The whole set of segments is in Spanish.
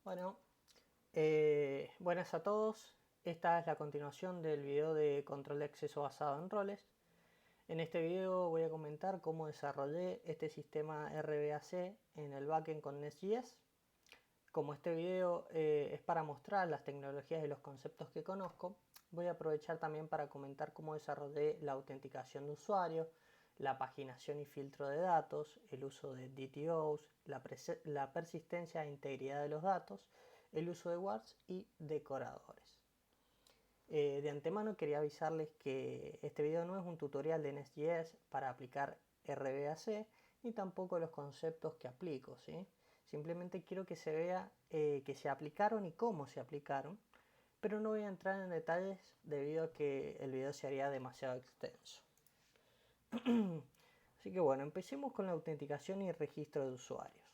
Bueno, buenas a todos. Esta es la continuación del video de control de acceso basado en roles. En este video voy a comentar cómo desarrollé este sistema RBAC en el backend con Nest.js. Como este video es para mostrar las tecnologías y los conceptos que conozco, voy a aprovechar también para comentar cómo desarrollé la autenticación de usuario, la paginación y filtro de datos, el uso de DTOs, la persistencia e integridad de los datos, el uso de wards y decoradores. De antemano quería avisarles que este video no es un tutorial de Nest.js para aplicar RBAC ni tampoco los conceptos que aplico, ¿sí? Simplemente quiero que se vea que se aplicaron y cómo se aplicaron, pero no voy a entrar en detalles debido a que el video se haría demasiado extenso. Así que bueno, empecemos con la autenticación y registro de usuarios.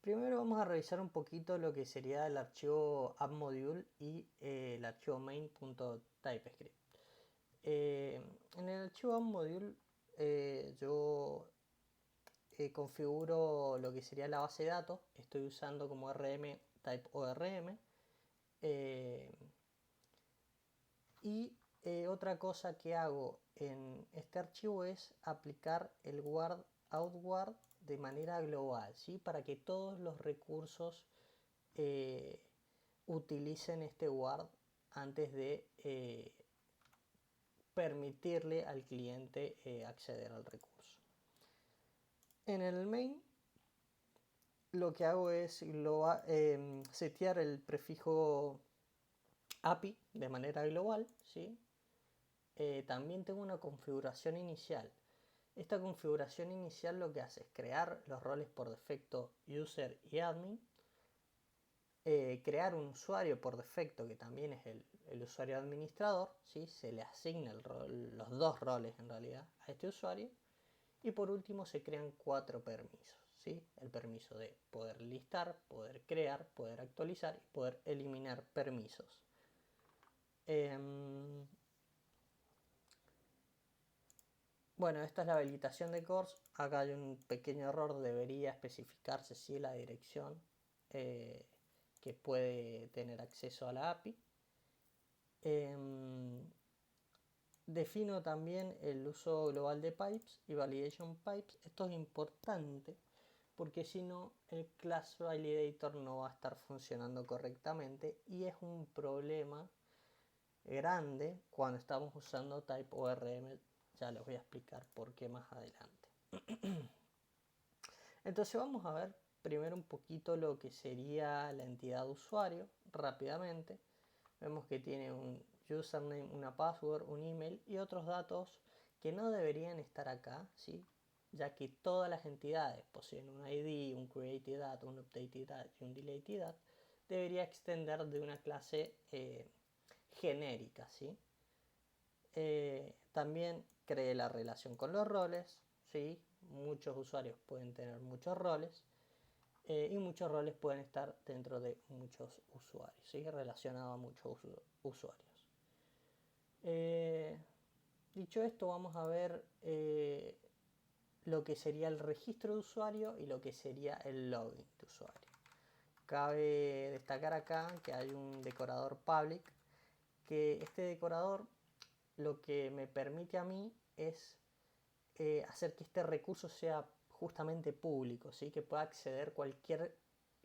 Primero vamos a revisar un poquito lo que sería el archivo appmodule y el archivo main.typescript. En el archivo appmodule yo configuro lo que sería la base de datos. Estoy usando como rm type ORM. Otra cosa que hago en este archivo es aplicar el guard outward de manera global, ¿sí? Para que todos los recursos utilicen este guard antes de permitirle al cliente acceder al recurso. En el main lo que hago es setear el prefijo API de manera global, ¿sí? También tengo una configuración inicial. Esta configuración inicial lo que hace es crear los roles por defecto user y admin, crear un usuario por defecto que también es el usuario administrador, ¿sí? Se le asigna los dos roles en realidad a este usuario, y por último se crean 4 permisos, ¿sí? El permiso de poder listar, poder crear, poder actualizar y poder eliminar permisos. Bueno, esta es la habilitación de CORS. Acá hay un pequeño error, debería especificarse si la dirección que puede tener acceso a la API. Defino también el uso global de pipes y validation pipes. Esto es importante porque si no el class validator no va a estar funcionando correctamente y es un problema grande cuando estamos usando type ORM. Ya les voy a explicar por qué más adelante. Entonces vamos a ver primero un poquito lo que sería la entidad de usuario rápidamente. Vemos que tiene un username, una password, un email y otros datos que no deberían estar acá, ¿sí? Ya que todas las entidades poseen un ID, un created@, un updated@ y un deleted@, debería extender de una clase genérica, ¿sí? También cree la relación con los roles, ¿sí? Muchos usuarios pueden tener muchos roles y muchos roles pueden estar dentro de muchos usuarios, ¿sí? Relacionado a muchos usuarios. Dicho esto, vamos a ver lo que sería el registro de usuario y lo que sería el login de usuario. Cabe destacar acá que hay un decorador public, que este decorador lo que me permite a mí es hacer que este recurso sea justamente público, ¿sí? Que pueda acceder cualquier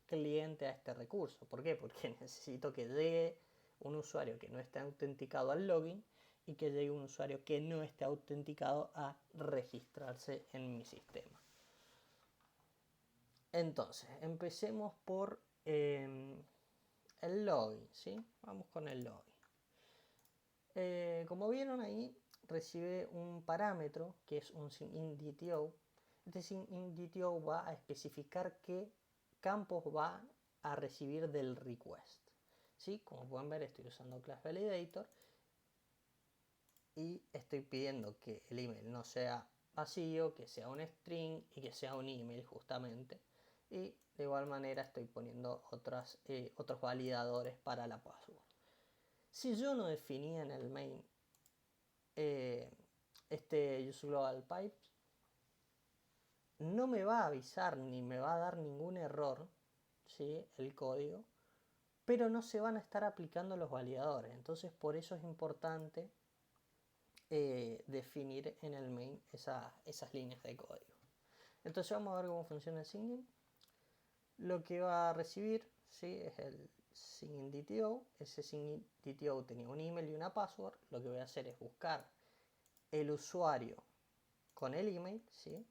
cliente a este recurso. ¿Por qué? Porque necesito que llegue un usuario que no esté autenticado al login y que llegue un usuario que no esté autenticado a registrarse en mi sistema. Entonces, empecemos por el login, ¿sí? Vamos con el login. Como vieron ahí, recibe un parámetro que es un SIN_IN_DTO. Este SIN_IN_DTO va a especificar qué campos va a recibir del request, ¿sí? Como pueden ver, estoy usando Class Validator y estoy pidiendo que el email no sea vacío, que sea un string y que sea un email justamente. Y de igual manera estoy poniendo otros validadores para la password. Si yo no definía en el main este useGlobalPipes, no me va a avisar ni me va a dar ningún error, ¿sí? El código, pero no se van a estar aplicando los validadores. Entonces por eso es importante definir en el main esas líneas de código. Entonces vamos a ver cómo funciona el singing. Lo que va a recibir, ¿sí? Es el singing DTO. Ese singing DTO tenía un email y una password. Lo que voy a hacer es buscar el usuario con el email, ¿sí?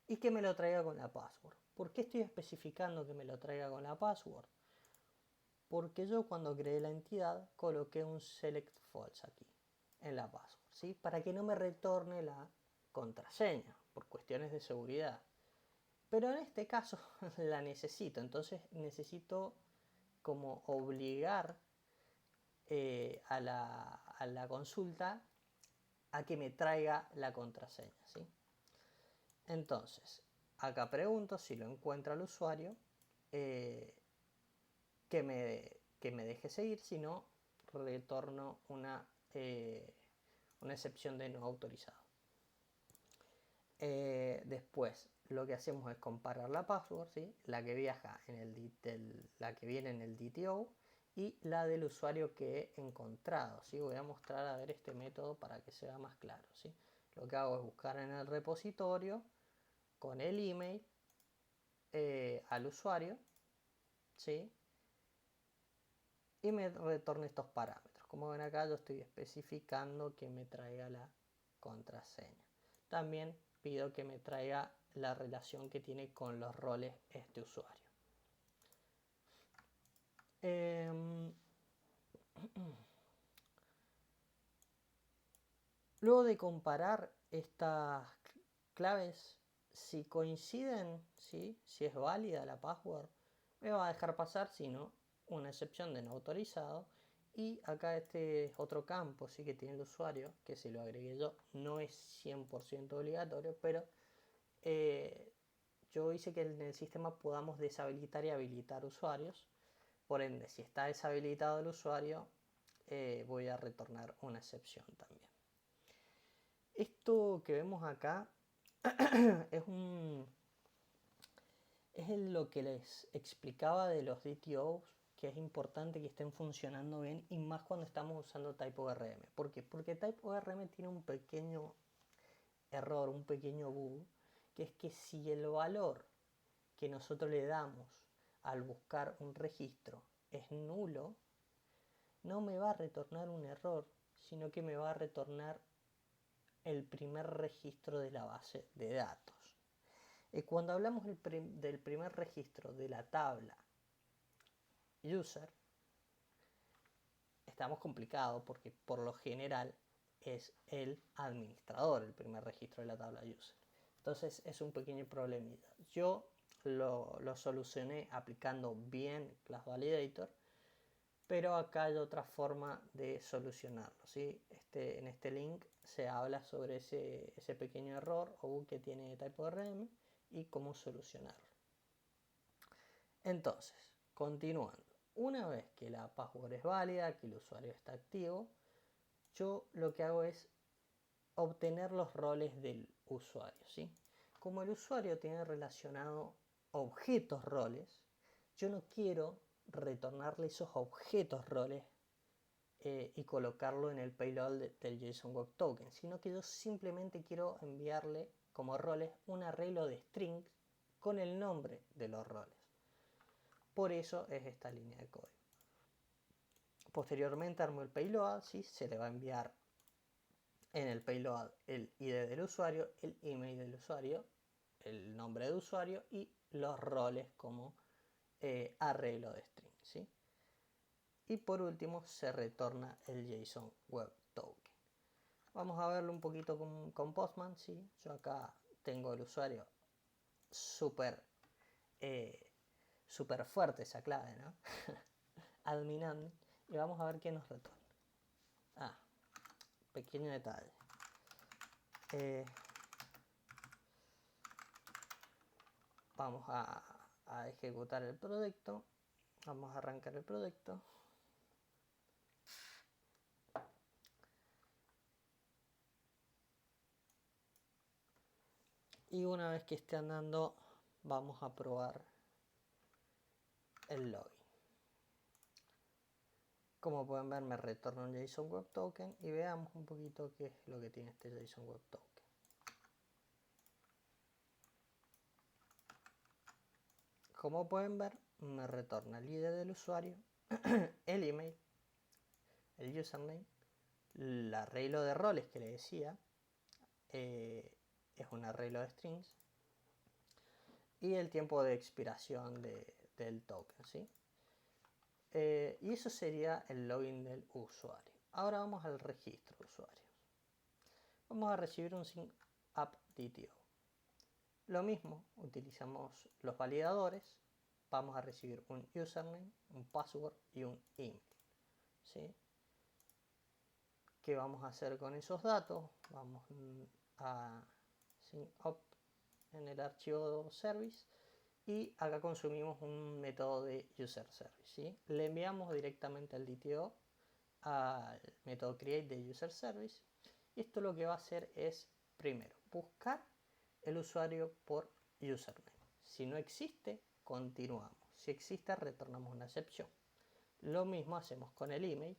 Y que me lo traiga con la password. ¿Por qué estoy especificando que me lo traiga con la password? Porque yo cuando creé la entidad coloqué un select false aquí en la password, ¿sí? Para que no me retorne la contraseña por cuestiones de seguridad. Pero en este caso la necesito, entonces necesito como obligar a la consulta a que me traiga la contraseña, ¿sí? Entonces, acá pregunto si lo encuentra el usuario, que me deje seguir, si no, retorno una excepción de no autorizado. Después lo que hacemos es comparar la password, ¿sí? La que viaja en la que viene en el DTO y la del usuario que he encontrado, ¿sí? Voy a mostrar a ver este método para que sea más claro, ¿sí? Lo que hago es buscar en el repositorio con el email al usuario, ¿sí? Y me retorna estos parámetros. Como ven acá, yo estoy especificando que me traiga la contraseña. También pido que me traiga la relación que tiene con los roles este usuario. Luego de comparar estas claves, si coinciden, ¿sí? Si es válida la password, me va a dejar pasar, si no, una excepción de no autorizado. Y acá este es otro campo, sí, que tiene el usuario, que si lo agregué yo no es 100% obligatorio, pero yo hice que en el sistema podamos deshabilitar y habilitar usuarios. Por ende, si está deshabilitado el usuario, voy a retornar una excepción también. Esto que vemos acá es lo que les explicaba de los DTOs, que es importante que estén funcionando bien y más cuando estamos usando TypeORM. ¿Por qué? Porque TypeORM tiene un pequeño error, un pequeño bug, que es que si el valor que nosotros le damos al buscar un registro es nulo, no me va a retornar un error, sino que me va a retornar el primer registro de la base de datos. Cuando hablamos del primer registro de la tabla user, estamos complicados porque por lo general es el administrador el primer registro de la tabla user. Entonces es un pequeño problemita. Yo lo solucioné aplicando bien Class Validator, pero acá hay otra forma de solucionarlo, ¿sí? En este link se habla sobre ese pequeño error o bug que tiene TypeORM y cómo solucionarlo. Entonces, continuando. Una vez que la password es válida, que el usuario está activo, yo lo que hago es obtener los roles del usuario, ¿sí? Como el usuario tiene relacionado objetos roles, yo no quiero retornarle esos objetos roles y colocarlo en el payload del JSON Web Token, sino que yo simplemente quiero enviarle como roles un arreglo de strings con el nombre de los roles. Por eso es esta línea de código. Posteriormente armo el payload, ¿sí? Se le va a enviar en el payload el ID del usuario, el email del usuario, el nombre de usuario y los roles como arreglo de string, ¿sí? Y por último se retorna el JSON Web Token. Vamos a verlo un poquito con Postman, ¿sí? Yo acá tengo el usuario súper fuerte esa clave, ¿no? Admin, y vamos a ver qué nos retorna. Pequeño detalle. Vamos a ejecutar el proyecto. Vamos a arrancar el proyecto. Y una vez que esté andando, vamos a probar el login. Como pueden ver, me retorna un JSON Web Token y veamos un poquito qué es lo que tiene este JSON Web Token. Como pueden ver, me retorna el ID del usuario, el email, el username, el arreglo de roles que le decía, es un arreglo de strings, y el tiempo de expiración del token, ¿sí? Y eso sería el login del usuario. Ahora vamos al registro de usuarios. Vamos a recibir un sign up DTO. Lo mismo, utilizamos los validadores. Vamos a recibir un username, un password y un email, ¿sí? ¿Qué vamos a hacer con esos datos? Vamos a sign up en el archivo service y acá consumimos un método de user service, ¿sí? Le enviamos directamente al DTO al método create de user service y esto lo que va a hacer es primero buscar el usuario por username. Si no existe, continuamos. Si existe, retornamos una excepción. Lo mismo hacemos con el email.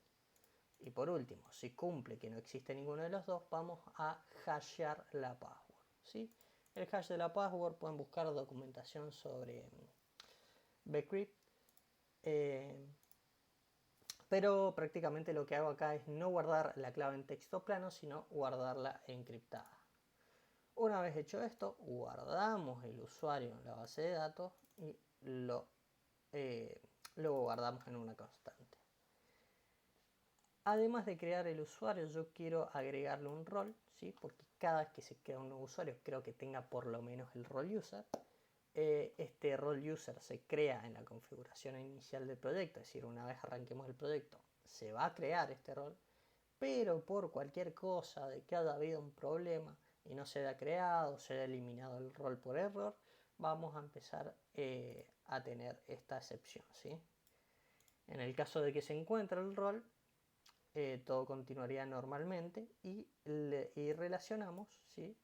Y por último, si cumple que no existe ninguno de los dos, vamos a hashear la password, ¿sí? El hash de la password pueden buscar documentación sobre bcrypt, pero prácticamente lo que hago acá es no guardar la clave en texto plano, sino guardarla encriptada. Una vez hecho esto, guardamos el usuario en la base de datos y luego guardamos en una constante. Además de crear el usuario, yo quiero agregarle un rol, ¿sí? Porque cada vez que se crea un nuevo usuario, creo que tenga por lo menos el rol user. Este rol user se crea en la configuración inicial del proyecto, es decir, una vez arranquemos el proyecto, se va a crear este rol, pero por cualquier cosa de que haya habido un problema y no se haya creado, se haya eliminado el rol por error, vamos a empezar a tener esta excepción, ¿sí? En el caso de que se encuentre el rol, todo continuaría normalmente y relacionamos, ¿sí?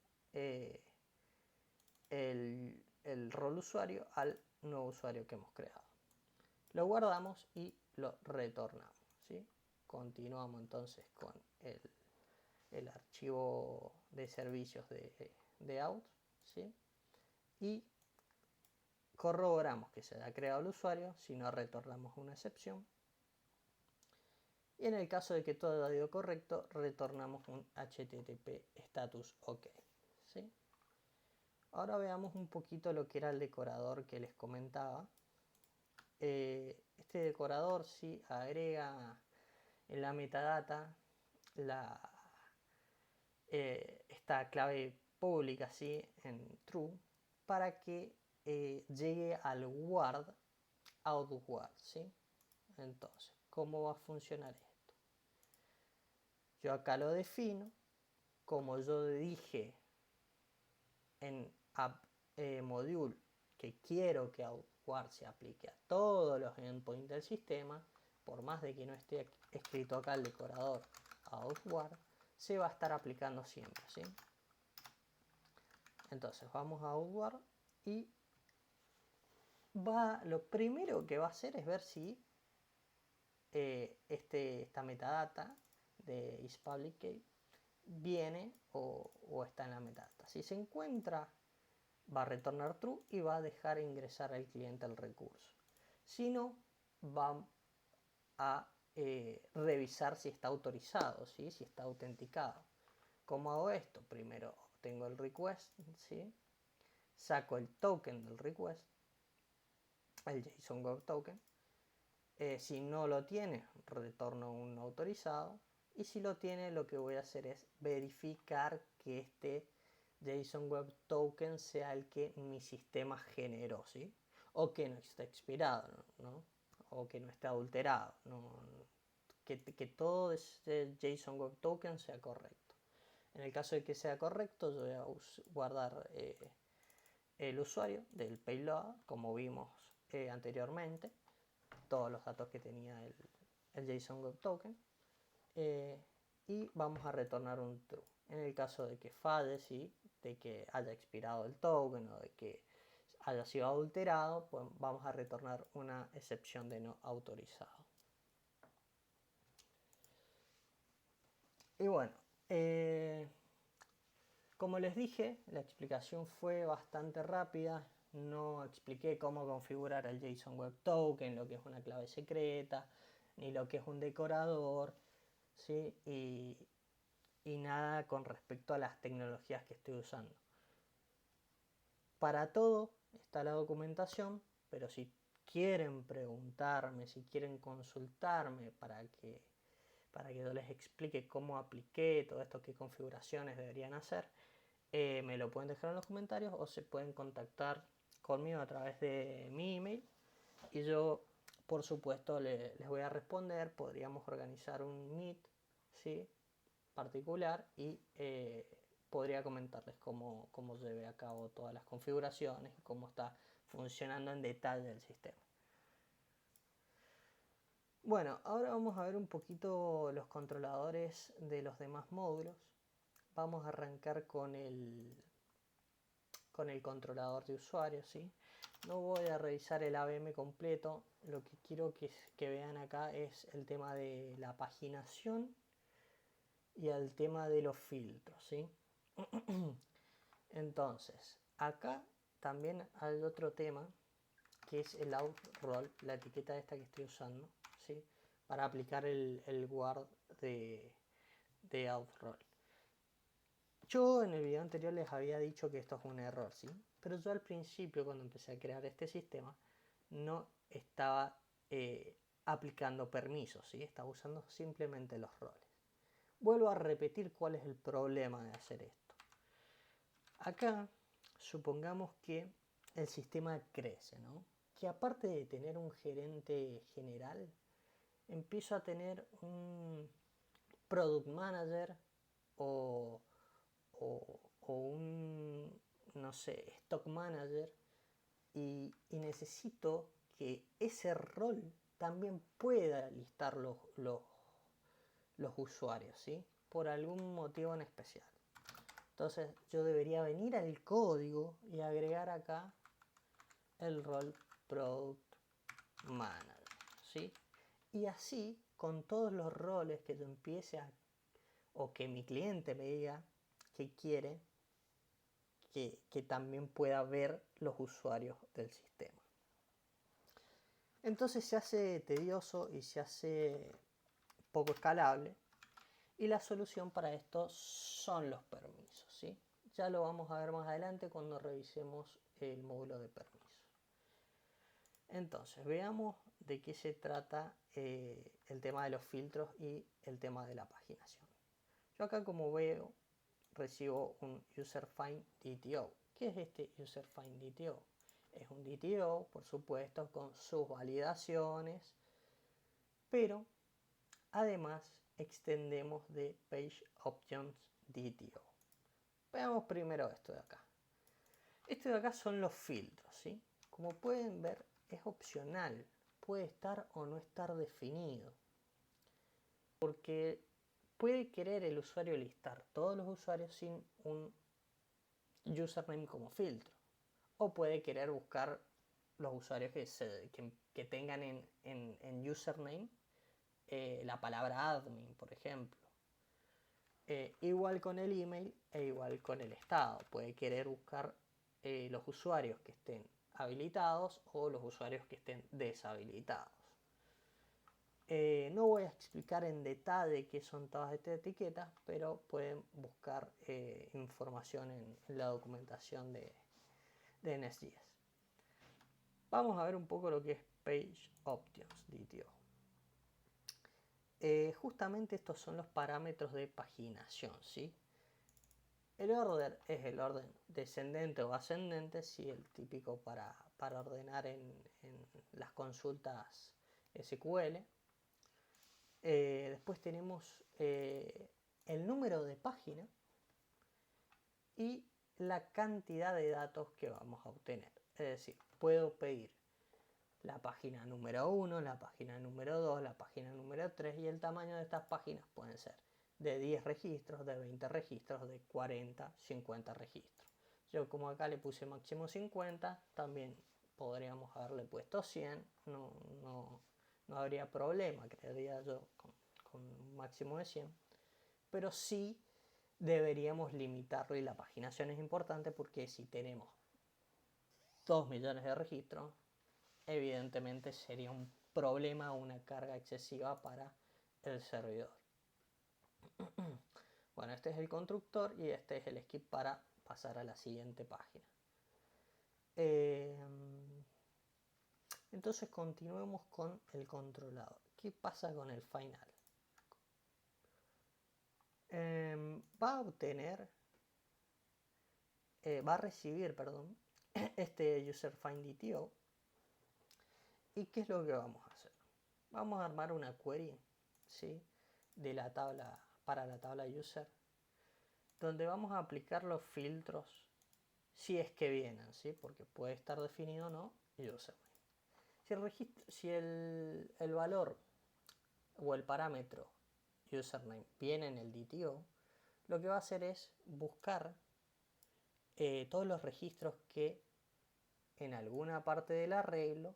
El rol usuario al nuevo usuario que hemos creado. Lo guardamos y lo retornamos, ¿sí? Continuamos entonces con el archivo de servicios de out, ¿sí? Y corroboramos que se haya creado el usuario, si no retornamos una excepción. Y en el caso de que todo haya ido correcto, retornamos un HTTP status OK, ¿sí? Ahora veamos un poquito lo que era el decorador que les comentaba. Este decorador sí agrega en la metadata esta clave pública, ¿sí? En true, para que llegue al word outward, ¿sí? Entonces, ¿cómo va a funcionar esto? Yo acá lo defino, como yo dije en app module que quiero que outward se aplique a todos los endpoints del sistema, por más de que no esté escrito acá el decorador outward, se va a estar aplicando siempre, ¿sí? Entonces vamos a outward y lo primero que va a hacer es ver si esta metadata de isPublicKey viene o está en la metadata. Si se encuentra, va a retornar true y va a dejar ingresar al cliente el recurso. Si no, va a revisar si está autorizado, ¿sí? Si está autenticado. ¿Cómo hago esto? Primero obtengo el request, ¿sí? Saco el token del request, el JSON Web Token. Si no lo tiene, retorno un autorizado. Y si lo tiene, lo que voy a hacer es verificar que este JSON Web Token sea el que mi sistema generó, ¿sí? O que no está expirado, ¿no? O que no está adulterado, ¿no? Que todo este JSON Web Token sea correcto. En el caso de que sea correcto, yo voy a guardar el usuario del payload, como vimos anteriormente, todos los datos que tenía el JSON Web Token, y vamos a retornar un true. En el caso de que falle, ¿sí? De que haya expirado el token o de que haya sido adulterado, pues vamos a retornar una excepción de no autorizado. Y bueno, como les dije, la explicación fue bastante rápida. No expliqué cómo configurar el JSON Web Token, lo que es una clave secreta, ni lo que es un decorador, ¿sí? Y nada con respecto a las tecnologías que estoy usando. Para todo está la documentación, pero si quieren preguntarme, si quieren consultarme para que yo les explique cómo apliqué todo esto, qué configuraciones deberían hacer, me lo pueden dejar en los comentarios o se pueden contactar conmigo a través de mi email y yo por supuesto les voy a responder. Podríamos organizar un meet, ¿sí?, particular y podría comentarles cómo llevé a cabo todas las configuraciones y cómo está funcionando en detalle el sistema. Bueno, ahora vamos a ver un poquito los controladores de los demás módulos. Vamos a arrancar con el controlador de usuario, ¿sí? No voy a revisar el ABM completo. Lo que quiero que vean acá es el tema de la paginación y el tema de los filtros, ¿sí? Entonces, acá también hay otro tema que es el outrole, la etiqueta esta que estoy usando, ¿sí?, para aplicar el guard de outrole. Yo en el video anterior les había dicho que esto es un error, ¿sí? Pero yo al principio, cuando empecé a crear este sistema, no estaba aplicando permisos, ¿sí? Estaba usando simplemente los roles. Vuelvo a repetir cuál es el problema de hacer esto. Acá, supongamos que el sistema crece, ¿no? Que aparte de tener un gerente general, empiezo a tener un product manager o un, no sé, stock manager y necesito que ese rol también pueda listar los usuarios, ¿sí?, por algún motivo en especial. Entonces yo debería venir al código y agregar acá el rol Product Manager, ¿sí? Y así, con todos los roles que yo empiece a, o que mi cliente me diga que quiere, que también pueda ver los usuarios del sistema. Entonces se hace tedioso y se hace poco escalable. Y la solución para esto son los permisos, ¿sí? Ya lo vamos a ver más adelante cuando revisemos el módulo de permisos. Entonces, veamos de qué se trata el tema de los filtros y el tema de la paginación. Yo acá, como veo, recibo un UserFind DTO. ¿Qué es este UserFind DTO? Es un DTO, por supuesto, con sus validaciones, pero además extendemos de Page Options DTO. Veamos primero esto de acá. Esto de acá son los filtros, ¿sí? Como pueden ver, es opcional. Puede estar o no estar definido. Porque puede querer el usuario listar todos los usuarios sin un username como filtro. O puede querer buscar los usuarios que tengan en username la palabra admin, por ejemplo. Igual con el email e igual con el estado. Puede querer buscar los usuarios que estén habilitados o los usuarios que estén deshabilitados. No voy a explicar en detalle qué son todas estas etiquetas, pero pueden buscar información en la documentación de NSJS. Vamos a ver un poco lo que es Page Options DTO. Justamente estos son los parámetros de paginación, ¿sí? El order es el orden descendente o ascendente, ¿sí?, el típico para ordenar en las consultas SQL. Después tenemos el número de página y la cantidad de datos que vamos a obtener. Es decir, puedo pedir la página número 1, la página número 2, la página número 3 y el tamaño de estas páginas pueden ser de 10 registros, de 20 registros, de 40, 50 registros. Yo como acá le puse máximo 50, también podríamos haberle puesto 100, no habría problema, creería yo, con un máximo de 100. Pero sí deberíamos limitarlo, y la paginación es importante porque si tenemos 2 millones de registros, evidentemente sería un problema, una carga excesiva para el servidor. Bueno, este es el constructor y este es el skip para pasar a la siguiente página. Entonces continuemos con el controlador. ¿Qué pasa con el final? Va a obtener, va a recibir, perdón, este user_find_dto. ¿Y qué es lo que vamos a hacer? Vamos a armar una query, ¿sí?, de la tabla, para la tabla user, donde vamos a aplicar los filtros si es que vienen, ¿sí?, porque puede estar definido o no username. Si el valor o el parámetro username viene en el DTO, lo que va a hacer es buscar todos los registros que en alguna parte del arreglo,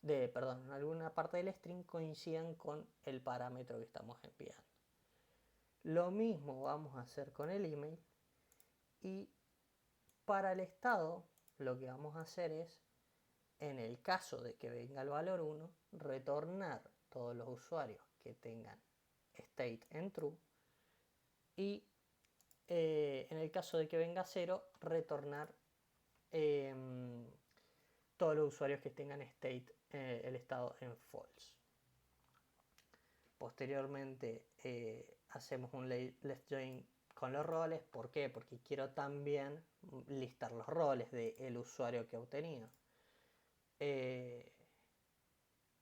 en alguna parte del string coincidan con el parámetro que estamos enviando. Lo mismo vamos a hacer con el email, y para el estado lo que vamos a hacer es, en el caso de que venga el valor 1, retornar todos los usuarios que tengan state en true, y en el caso de que venga 0, retornar todos los usuarios que tengan state, el estado en false. Posteriormente hacemos un left join con los roles. ¿Por qué? Porque quiero también listar los roles del usuario que he obtenido.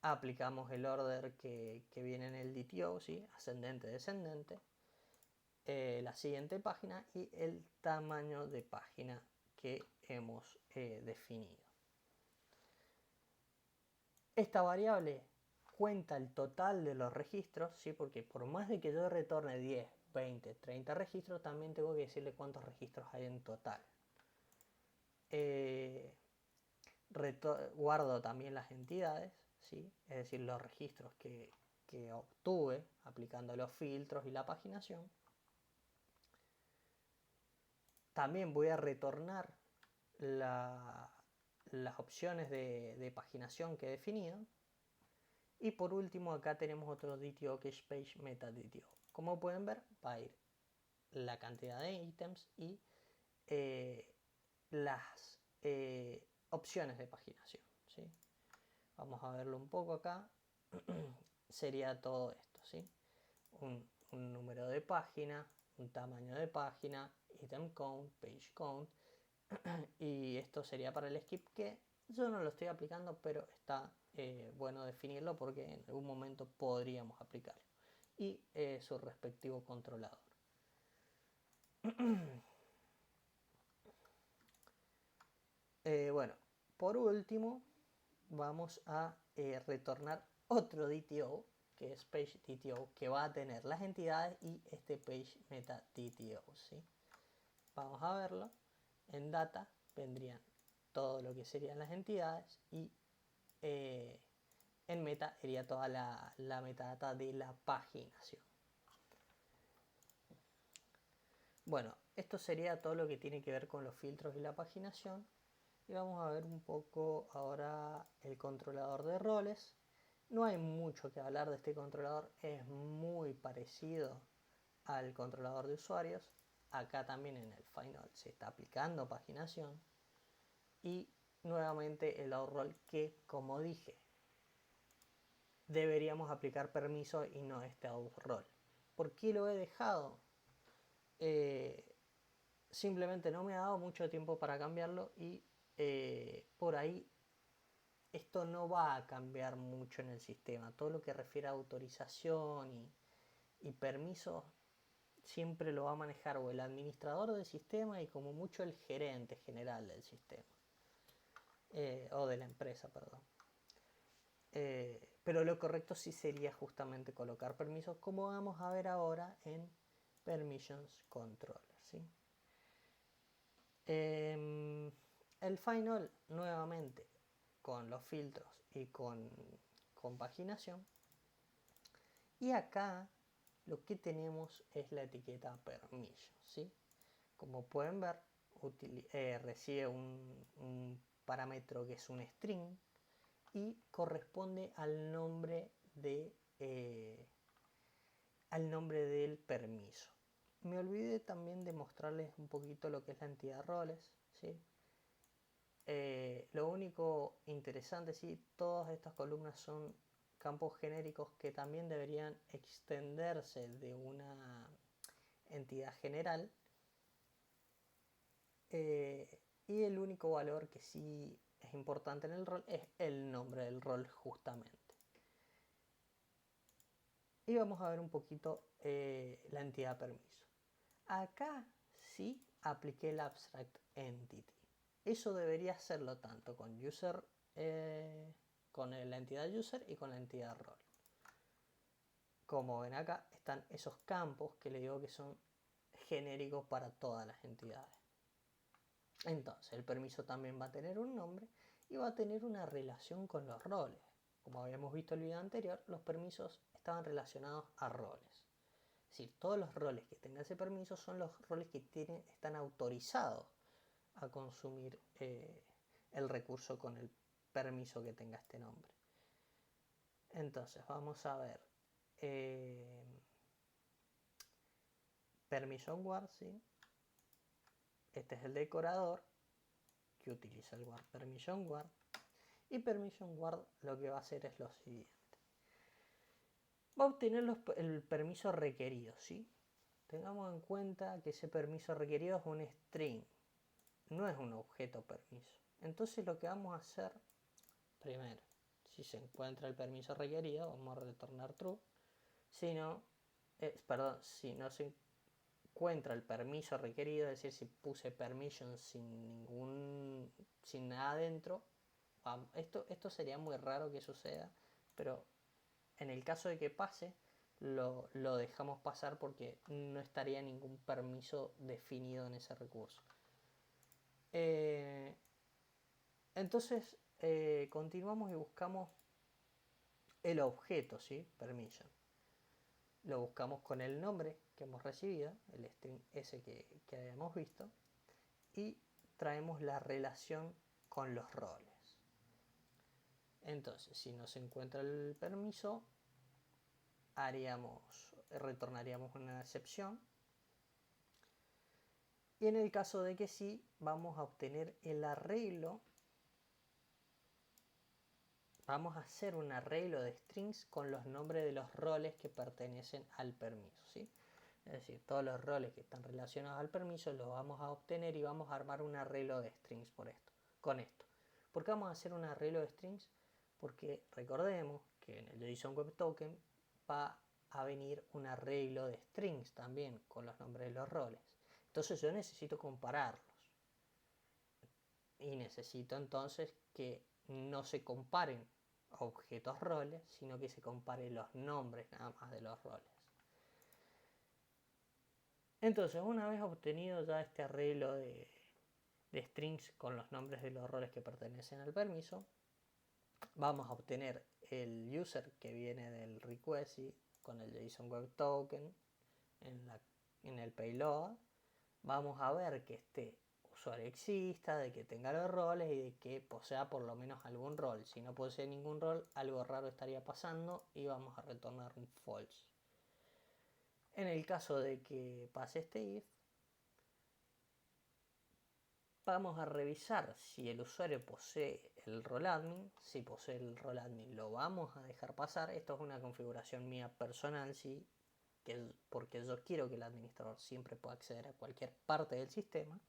Aplicamos el order que viene en el DTO, ¿sí?, ascendente, descendente, la siguiente página y el tamaño de página que hemos definido. Esta variable cuenta el total de los registros, ¿sí?, porque por más de que yo retorne 10, 20, 30 registros, también tengo que decirle cuántos registros hay en total. Guardo también las entidades, ¿sí?, es decir, los registros que obtuve aplicando los filtros y la paginación. También voy a retornar las opciones de paginación que he definido. Y por último acá tenemos otro DTO que es page meta DTO. Como pueden ver, va a ir la cantidad de ítems y las opciones de paginación, ¿sí? Vamos a verlo un poco acá. Sería todo esto, ¿sí? Un número de página, un tamaño de página, item count, page count. Y esto sería para el skip, que yo no lo estoy aplicando, pero está bueno definirlo porque en algún momento podríamos aplicarlo. Y su respectivo controlador. Bueno, por último vamos a retornar otro DTO, que es page DTO, que va a tener las entidades y este page meta DTO, ¿sí? Vamos a verlo. En data vendrían todo lo que serían las entidades y en meta sería toda la metadata de la paginación. Bueno, esto sería todo lo que tiene que ver con los filtros y la paginación. Y vamos a ver un poco ahora el controlador de roles. No hay mucho que hablar de este controlador, es muy parecido al controlador de usuarios. Acá también en el final se está aplicando paginación. Y nuevamente el outRole, que como dije, deberíamos aplicar permiso y no este outRole. ¿Por qué lo he dejado? Simplemente no me ha dado mucho tiempo para cambiarlo y por ahí esto no va a cambiar mucho en el sistema. Todo lo que refiere a autorización y permisos siempre lo va a manejar o el administrador del sistema y como mucho el gerente general del sistema. O de la empresa, perdón. Pero lo correcto sí sería justamente colocar permisos, como vamos a ver ahora en Permissions Controller, ¿sí? El final, nuevamente, con los filtros y con compaginación. Y acá lo que tenemos es la etiqueta permission, ¿sí? Como pueden ver, recibe un parámetro que es un string y corresponde al nombre del permiso. Me olvidé también de mostrarles un poquito lo que es la entidad roles, ¿sí? Lo único interesante, sí, todas estas columnas son campos genéricos que también deberían extenderse de una entidad general. Y el único valor que sí es importante en el rol es el nombre del rol justamente. Y vamos a ver un poquito la entidad permiso. Acá sí apliqué el abstract entity. Eso debería hacerlo tanto con user, con la entidad user y con la entidad role. Como ven acá están esos campos que le digo que son genéricos para todas las entidades. Entonces el permiso también va a tener un nombre y va a tener una relación con los roles. Como habíamos visto en el video anterior, los permisos estaban relacionados a roles. Es decir, todos los roles que tengan ese permiso son los roles que están autorizados a consumir el recurso con el permiso que tenga este nombre. Entonces vamos a ver permission word, ¿sí? Este es el decorador que utiliza el word permission word. Y permission word lo que va a hacer es lo siguiente. Va a obtener el permiso requerido, ¿sí? Tengamos en cuenta que ese permiso requerido es un string, no es un objeto permiso. Entonces lo que vamos a hacer, primero, si se encuentra el permiso requerido, vamos a retornar true. Si no se encuentra el permiso requerido, es decir, si puse permission sin nada dentro, esto sería muy raro que suceda, pero en el caso de que pase, lo dejamos pasar porque no estaría ningún permiso definido en ese recurso. Entonces continuamos y buscamos el objeto, ¿sí? Permission. Lo buscamos con el nombre que hemos recibido, el string ese que habíamos visto, y traemos la relación con los roles. Entonces, si no se encuentra el permiso, retornaríamos una excepción. Y en el caso de que sí, vamos a obtener el arreglo. Vamos a hacer un arreglo de strings con los nombres de los roles que pertenecen al permiso, ¿sí? Es decir, todos los roles que están relacionados al permiso los vamos a obtener y vamos a armar un arreglo de strings con esto. ¿Por qué vamos a hacer un arreglo de strings? Porque recordemos que en el JSON Web Token va a venir un arreglo de strings también con los nombres de los roles. Entonces yo necesito compararlos. Y necesito entonces que no se comparen objetos roles, sino que se comparen los nombres nada más de los roles. Entonces, una vez obtenido ya este arreglo de strings con los nombres de los roles que pertenecen al permiso, vamos a obtener el user que viene del request con el JSON Web Token en el payload. Vamos a ver que este usuario exista, de que tenga los roles y de que posea por lo menos algún rol. Si no posee ningún rol, algo raro estaría pasando y vamos a retornar un false. En el caso de que pase este if, vamos a revisar si el usuario posee el rol admin. Si posee el rol admin, lo vamos a dejar pasar. Esto es una configuración mía personal, ¿sí? Porque yo quiero que el administrador siempre pueda acceder a cualquier parte del sistema.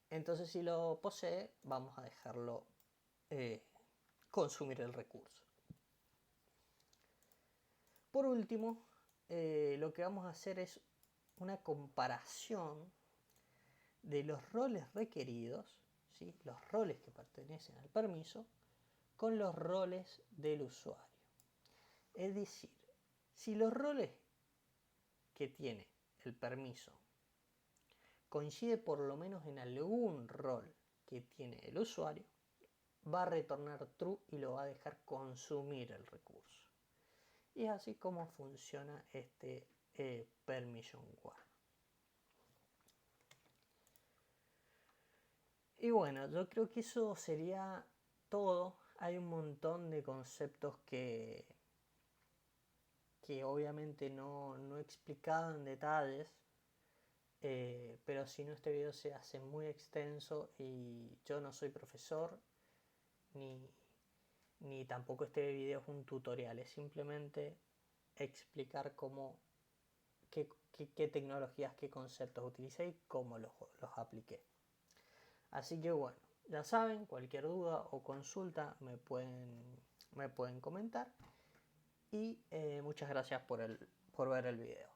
Entonces, si lo posee, vamos a dejarlo consumir el recurso. Por último, lo que vamos a hacer es una comparación de los roles requeridos, ¿sí? Los roles que pertenecen al permiso, con los roles del usuario. Es decir, si los roles que tiene el permiso coincide por lo menos en algún rol que tiene el usuario, va a retornar true y lo va a dejar consumir el recurso. Y es así como funciona este permission where. Y bueno, yo creo que eso sería todo. Hay un montón de conceptos que obviamente no he explicado en detalles, pero si no este video se hace muy extenso y yo no soy profesor ni tampoco este video es un tutorial, es simplemente explicar qué tecnologías, qué conceptos utilicé y cómo los apliqué. Así que bueno, ya saben, cualquier duda o consulta me pueden comentar y muchas gracias por ver el video.